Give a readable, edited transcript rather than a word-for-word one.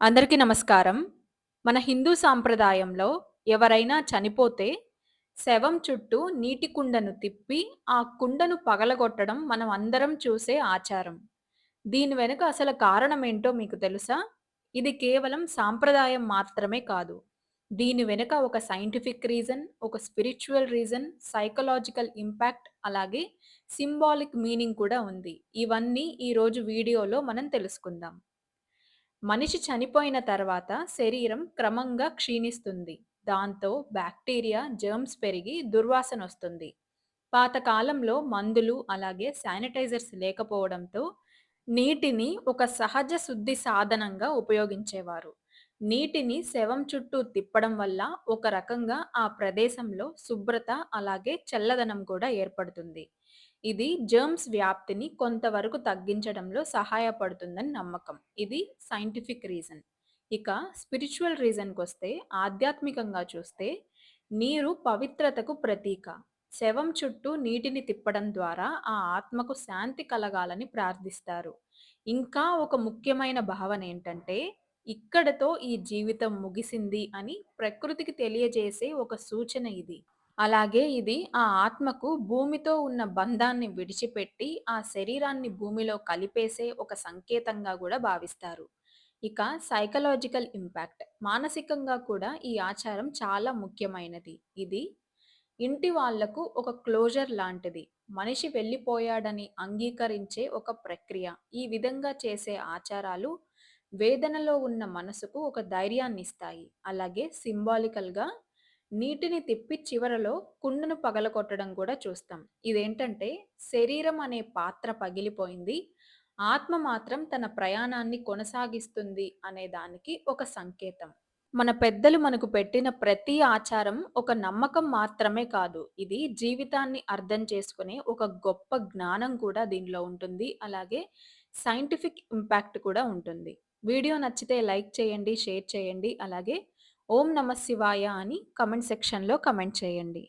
అందరికీ నమస్కారం. మన హిందూ సాంప్రదాయంలో ఎవరైనా చనిపోతే శవం చుట్టూ నీటి కుండను తిప్పి, ఆ కుండను పగలగొట్టడం మనం అందరం చూసే ఆచారం. దీని వెనుక అసలు కారణమేంటో మీకు తెలుసా? ఇది కేవలం సాంప్రదాయం మాత్రమే కాదు. దీని వెనుక ఒక సైంటిఫిక్ రీజన్, ఒక స్పిరిచ్యువల్ రీజన్, సైకలాజికల్ ఇంపాక్ట్ అలాగే సింబాలిక్ మీనింగ్ కూడా ఉంది. ఇవన్నీ ఈరోజు వీడియోలో మనం తెలుసుకుందాం. మనిషి చనిపోయిన తర్వాత శరీరం క్రమంగా క్షీణిస్తుంది. దాంతో బ్యాక్టీరియా, జెర్మ్స్ పెరిగి దుర్వాసనొస్తుంది. పాతకాలంలో మందులు, అలాగే శానిటైజర్స్ లేకపోవడంతో నీటిని ఒక సహజ శుద్ధి సాధనంగా ఉపయోగించేవారు. నీటిని శవం చుట్టూ తిప్పడం వల్ల ఒక రకంగా ఆ ప్రదేశంలో శుభ్రత, అలాగే చల్లదనం కూడా ఏర్పడుతుంది. ఇది జెర్మ్స్ వ్యాప్తిని కొంతవరకు తగ్గించడంలో సహాయపడుతుందని నమ్మకం. ఇది సైంటిఫిక్ రీజన్. ఇక స్పిరిచ్యువల్ రీజన్‌కొస్తే ఆధ్యాత్మికంగా చూస్తే నీరు పవిత్రతకు ప్రతీక. శవం చుట్టూ నీటిని తిప్పడం ద్వారా ఆ ఆత్మకు శాంతి కలగాలని ప్రార్థిస్తారు. ఇంకా ఒక ముఖ్యమైన భావన ఏంటంటే, ఇక్కడితో ఈ జీవితం ముగిసింది అని ప్రకృతికి తెలియజేసే ఒక సూచన ఇది. అలాగే ఇది ఆ ఆత్మకు భూమితో ఉన్న బంధాన్ని విడిచిపెట్టి, ఆ శరీరాన్ని భూమిలో కలిపేసే ఒక సంకేతంగా గూడా భావిస్తారు. ఇక సైకలాజికల్ ఇంపాక్ట్. మానసికంగా కూడా ఈ ఆచారం చాలా ముఖ్యమైనది. ఇది ఇంటి వాళ్లకు ఒక క్లోజర్ లాంటిది. మనిషి వెళ్ళిపోయాడని అంగీకరించే ఒక ప్రక్రియ. ఈ విధంగా చేసే ఆచారాలు వేదనలో ఉన్న మనసుకు ఒక ధైర్యాన్నిస్తాయి. అలాగే సింబాలికల్‌గా నీటిని తిప్పి చివరలో కుండను పగలగొట్టడం కూడా చూస్తాం. ఇదేంటంటే శరీరం అనే పాత్ర పగిలిపోయింది. ఆత్మ మాత్రం తన ప్రయాణాన్ని కొనసాగిస్తుంది అనే దానికి ఒక సంకేతం. మన పెద్దలు మనకు పెట్టిన ప్రతి ఆచారం ఒక నమ్మకం మాత్రమే కాదు. ఇది జీవితాన్ని అర్థం చేసుకునే ఒక గొప్ప జ్ఞానం కూడా దీనిలో ఉంటుంది. అలాగే సైంటిఫిక్ ఇంపాక్ట్ కూడా ఉంటుంది. వీడియో నచ్చితే లైక్ చేయండి, షేర్ చేయండి. అలాగే ఓం నమః శివాయ అని కామెంట్ సెక్షన్‌లో కామెంట్ చేయండి.